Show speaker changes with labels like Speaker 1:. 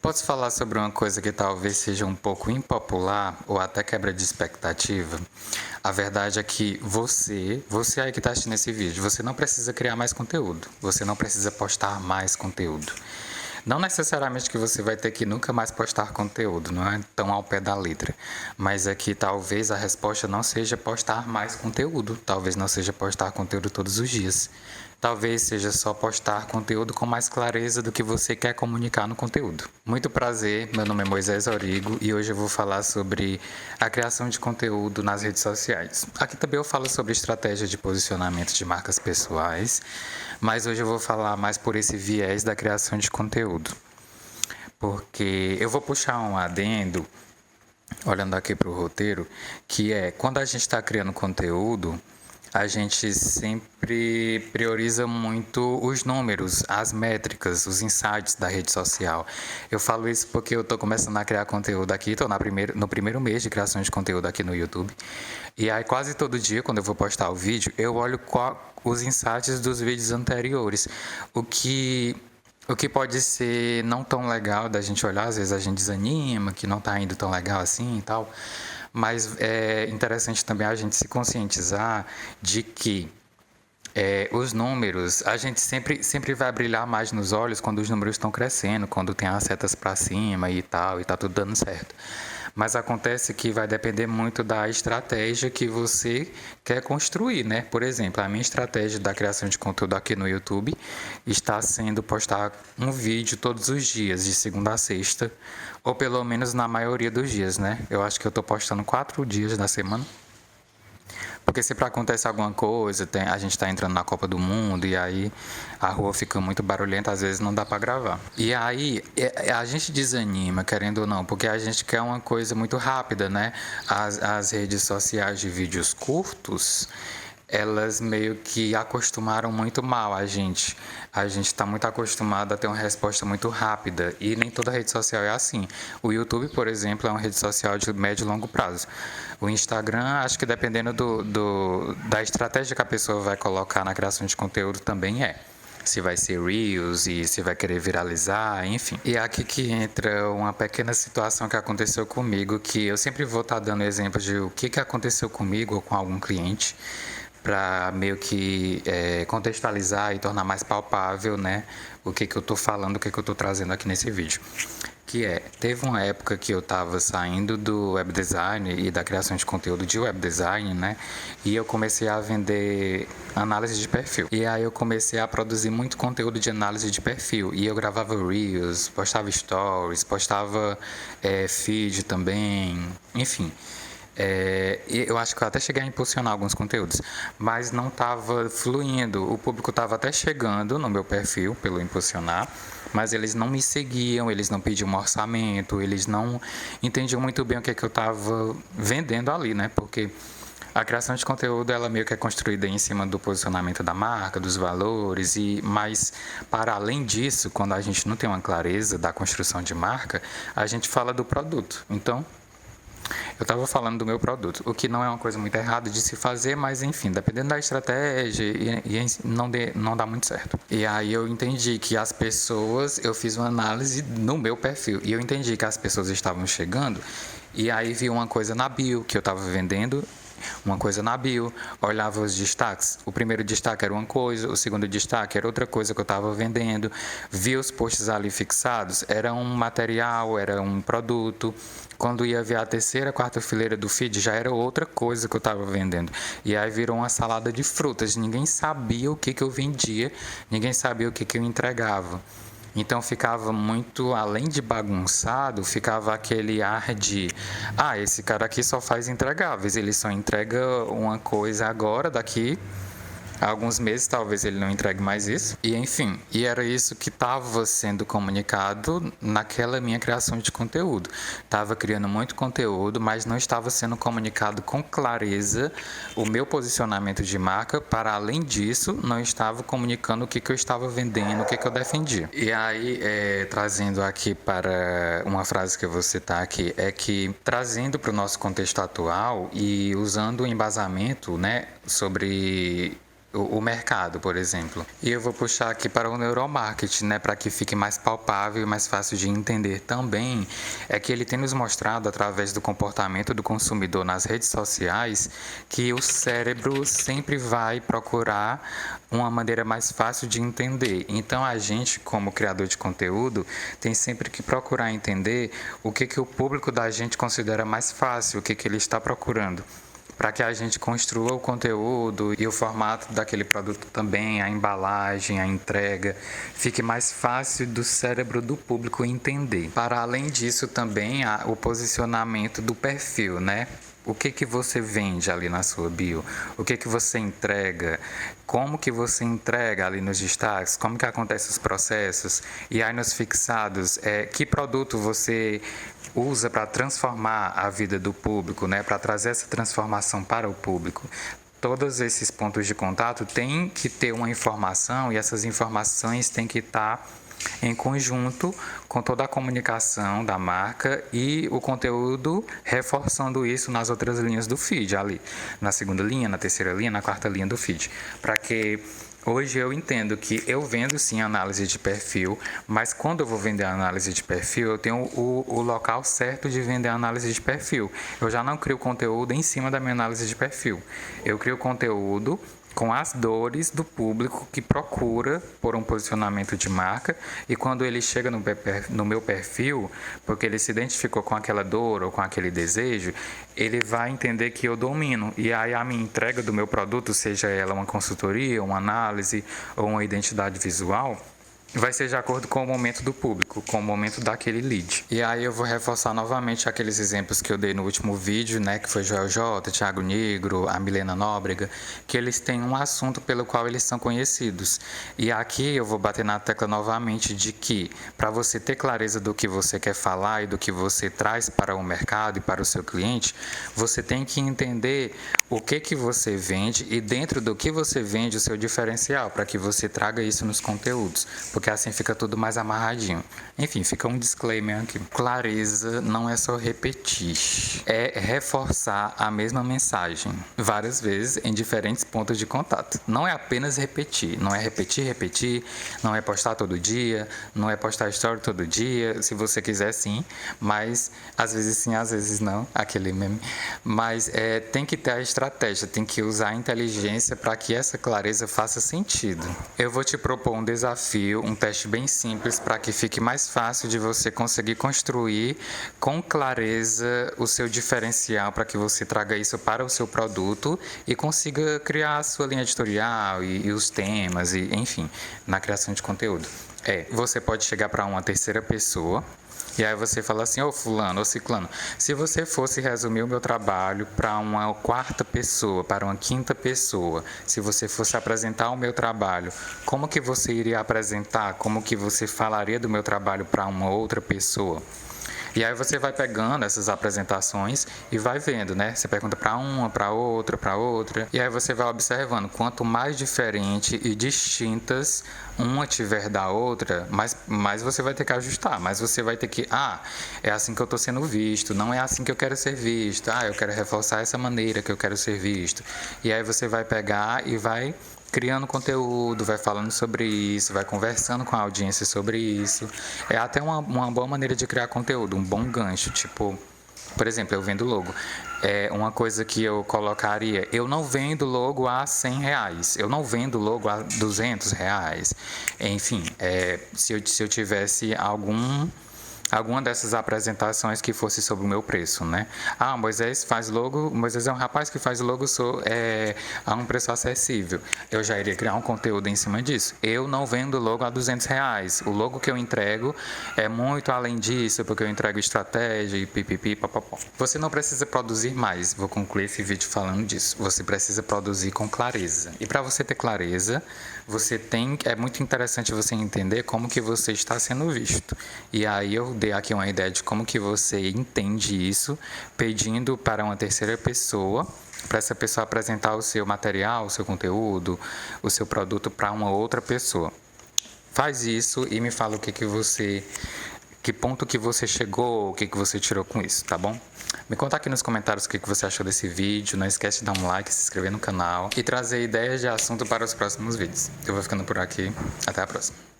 Speaker 1: Posso falar sobre uma coisa que talvez seja um pouco impopular ou até quebra de expectativa? A verdade é que você aí que está assistindo esse vídeo, você não precisa criar mais conteúdo, você não precisa postar mais conteúdo. Não necessariamente que você vai ter que nunca mais postar conteúdo, não é tão ao pé da letra. Mas é que talvez a resposta não seja postar mais conteúdo, talvez não seja postar conteúdo todos os dias. Talvez seja só postar conteúdo com mais clareza do que você quer comunicar no conteúdo. Muito prazer, meu nome é Moisés Origo e hoje eu vou falar sobre a criação de conteúdo nas redes sociais. Aqui também eu falo sobre estratégia de posicionamento de marcas pessoais, mas hoje eu vou falar mais por esse viés da criação de conteúdo. Porque eu vou puxar um adendo, olhando aqui para o roteiro, que é quando a gente está criando conteúdo, a gente sempre prioriza muito os números, as métricas, os insights da rede social. Eu falo isso porque eu estou começando a criar conteúdo aqui, estou no primeiro mês de criação de conteúdo aqui no YouTube. E aí quase todo dia, quando eu vou postar o vídeo, eu olho os insights dos vídeos anteriores. O que pode ser não tão legal da gente olhar, às vezes a gente desanima, que não está indo tão legal assim e tal. Mas é interessante também a gente se conscientizar de que os números, a gente sempre vai brilhar mais nos olhos quando os números estão crescendo, quando tem as setas para cima e tal, e está tudo dando certo. Mas acontece que vai depender muito da estratégia que você quer construir, né? Por exemplo, a minha estratégia da criação de conteúdo aqui no YouTube está sendo postar um vídeo todos os dias, de segunda a sexta, ou pelo menos na maioria dos dias, né? Eu acho que eu estou postando 4 dias da semana. Porque sempre acontece alguma coisa, a gente está entrando na Copa do Mundo e aí a rua fica muito barulhenta, às vezes não dá para gravar. E aí a gente desanima, querendo ou não, porque a gente quer uma coisa muito rápida, né? As redes sociais de vídeos curtos, elas meio que acostumaram muito mal a gente. A gente está muito acostumado a ter uma resposta muito rápida e nem toda rede social é assim. O YouTube, por exemplo, é uma rede social de médio e longo prazo. O Instagram, acho que dependendo da estratégia que a pessoa vai colocar na criação de conteúdo também é. Se vai ser Reels e se vai querer viralizar, enfim. E é aqui que entra uma pequena situação que aconteceu comigo, que eu sempre vou estar dando exemplo de o que aconteceu comigo ou com algum cliente, para meio que contextualizar e tornar mais palpável, né, o que eu estou falando, o que eu estou trazendo aqui nesse vídeo. Teve uma época que eu estava saindo do web design e da criação de conteúdo de web design, né? E eu comecei a vender análise de perfil. E aí eu comecei a produzir muito conteúdo de análise de perfil. E eu gravava Reels, postava stories, postava feed também, enfim. Eu acho que eu até cheguei a impulsionar alguns conteúdos, mas não estava fluindo. O público estava até chegando no meu perfil pelo impulsionar, mas eles não me seguiam, eles não pediam um orçamento, eles não entendiam muito bem o que eu estava vendendo ali, né? Porque a criação de conteúdo, ela meio que é construída em cima do posicionamento da marca, dos valores, mas para além disso, quando a gente não tem uma clareza da construção de marca, a gente fala do produto. Então, eu estava falando do meu produto, o que não é uma coisa muito errada de se fazer, mas enfim, dependendo da estratégia, não dá muito certo. E aí eu entendi que as pessoas, eu fiz uma análise no meu perfil, e eu entendi que as pessoas estavam chegando, e aí vi uma coisa na bio que eu estava vendendo, uma coisa na bio, olhava os destaques. O primeiro destaque era uma coisa, o segundo destaque era outra coisa que eu estava vendendo. Vi os posts ali fixados, era um material, era um produto. Quando ia ver a terceira, quarta fileira do feed, já era outra coisa que eu estava vendendo. E aí virou uma salada de frutas. Ninguém sabia o que eu vendia, ninguém sabia o que eu entregava. Então ficava muito, além de bagunçado, ficava aquele ar de esse cara aqui só faz entregáveis, ele só entrega uma coisa agora, daqui há alguns meses talvez ele não entregue mais isso. E enfim, era isso que estava sendo comunicado naquela minha criação de conteúdo. Estava criando muito conteúdo, mas não estava sendo comunicado com clareza o meu posicionamento de marca. Para além disso, não estava comunicando o que eu estava vendendo, o que eu defendia. E aí, trazendo aqui para uma frase que eu vou citar aqui, é que trazendo para o nosso contexto atual e usando o embasamento, né, sobre o mercado, por exemplo. E eu vou puxar aqui para o neuromarketing, né, para que fique mais palpável e mais fácil de entender também, é que ele tem nos mostrado através do comportamento do consumidor nas redes sociais que o cérebro sempre vai procurar uma maneira mais fácil de entender. Então a gente, como criador de conteúdo, tem sempre que procurar entender o que o público da gente considera mais fácil, o que ele está procurando, para que a gente construa o conteúdo e o formato daquele produto também, a embalagem, a entrega, fique mais fácil do cérebro do público entender. Para além disso também há o posicionamento do perfil, né? O que você vende ali na sua bio? O que você entrega? Como que você entrega ali nos destaques? Como que acontecem os processos? E aí nos fixados, que produto você usa para transformar a vida do público, né? Para trazer essa transformação para o público. Todos esses pontos de contato têm que ter uma informação e essas informações têm que estar em conjunto com toda a comunicação da marca e o conteúdo reforçando isso nas outras linhas do feed, ali na segunda linha, na terceira linha, na quarta linha do feed, para que hoje eu entendo que eu vendo sim análise de perfil, mas quando eu vou vender análise de perfil, eu tenho o local certo de vender análise de perfil. Eu já não crio conteúdo em cima da minha análise de perfil. Eu crio conteúdo com as dores do público que procura por um posicionamento de marca, e quando ele chega no meu perfil, porque ele se identificou com aquela dor ou com aquele desejo, ele vai entender que eu domino, e aí a minha entrega do meu produto, seja ela uma consultoria, uma análise ou uma identidade visual, vai ser de acordo com o momento do público, com o momento daquele lead. E aí eu vou reforçar novamente aqueles exemplos que eu dei no último vídeo, né, que foi Joel J, Thiago Negro, a Milena Nóbrega, que eles têm um assunto pelo qual eles são conhecidos. E aqui eu vou bater na tecla novamente de que, para você ter clareza do que você quer falar e do que você traz para o mercado e para o seu cliente, você tem que entender o que você vende e dentro do que você vende o seu diferencial, para que você traga isso nos conteúdos, porque assim fica tudo mais amarradinho. Enfim, fica um disclaimer aqui. Clareza não é só repetir, é reforçar a mesma mensagem várias vezes em diferentes pontos de contato. Não é apenas repetir, não é repetir, não é postar todo dia, não é postar story todo dia, se você quiser sim, mas às vezes sim, às vezes não, aquele meme. Mas tem que ter a estratégia, tem que usar a inteligência para que essa clareza faça sentido. Eu vou te propor um desafio, um teste bem simples para que fique mais fácil de você conseguir construir com clareza o seu diferencial, para que você traga isso para o seu produto e consiga criar a sua linha editorial e os temas, e enfim, na criação de conteúdo. Você pode chegar para uma terceira pessoa e aí você fala assim: ô fulano, ô ciclano, se você fosse resumir o meu trabalho para uma quarta pessoa, para uma quinta pessoa, se você fosse apresentar o meu trabalho, como que você iria apresentar? Como que você falaria do meu trabalho para uma outra pessoa? E aí você vai pegando essas apresentações e vai vendo, né? Você pergunta para uma, para outra. E aí você vai observando. Quanto mais diferente e distintas uma tiver da outra, mais você vai ter que ajustar. Mais você vai ter que, é assim que eu estou sendo visto. Não é assim que eu quero ser visto. Eu quero reforçar essa maneira que eu quero ser visto. E aí você vai pegar e vai criando conteúdo, vai falando sobre isso, vai conversando com a audiência sobre isso. É até uma boa maneira de criar conteúdo, um bom gancho. Tipo, por exemplo, eu vendo logo. Uma coisa que eu colocaria: eu não vendo logo a R$100, eu não vendo logo a R$200. Enfim, se eu tivesse alguma dessas apresentações que fosse sobre o meu preço, né? Moisés faz logo, Moisés é um rapaz que faz logo a um preço acessível. Eu já iria criar um conteúdo em cima disso. Eu não vendo logo a R$200. O logo que eu entrego é muito além disso, porque eu entrego estratégia e pipipi, papapó. Você não precisa produzir mais. Vou concluir esse vídeo falando disso. Você precisa produzir com clareza. E para você ter clareza, é muito interessante você entender como que você está sendo visto. E aí eu dei aqui uma ideia de como que você entende isso, pedindo para uma terceira pessoa, para essa pessoa apresentar o seu material, o seu conteúdo, o seu produto para uma outra pessoa. Faz isso e me fala que ponto que você chegou, o que você tirou com isso, tá bom? Me conta aqui nos comentários o que você achou desse vídeo. Não esquece de dar um like, se inscrever no canal e trazer ideias de assunto para os próximos vídeos. Eu vou ficando por aqui. Até a próxima.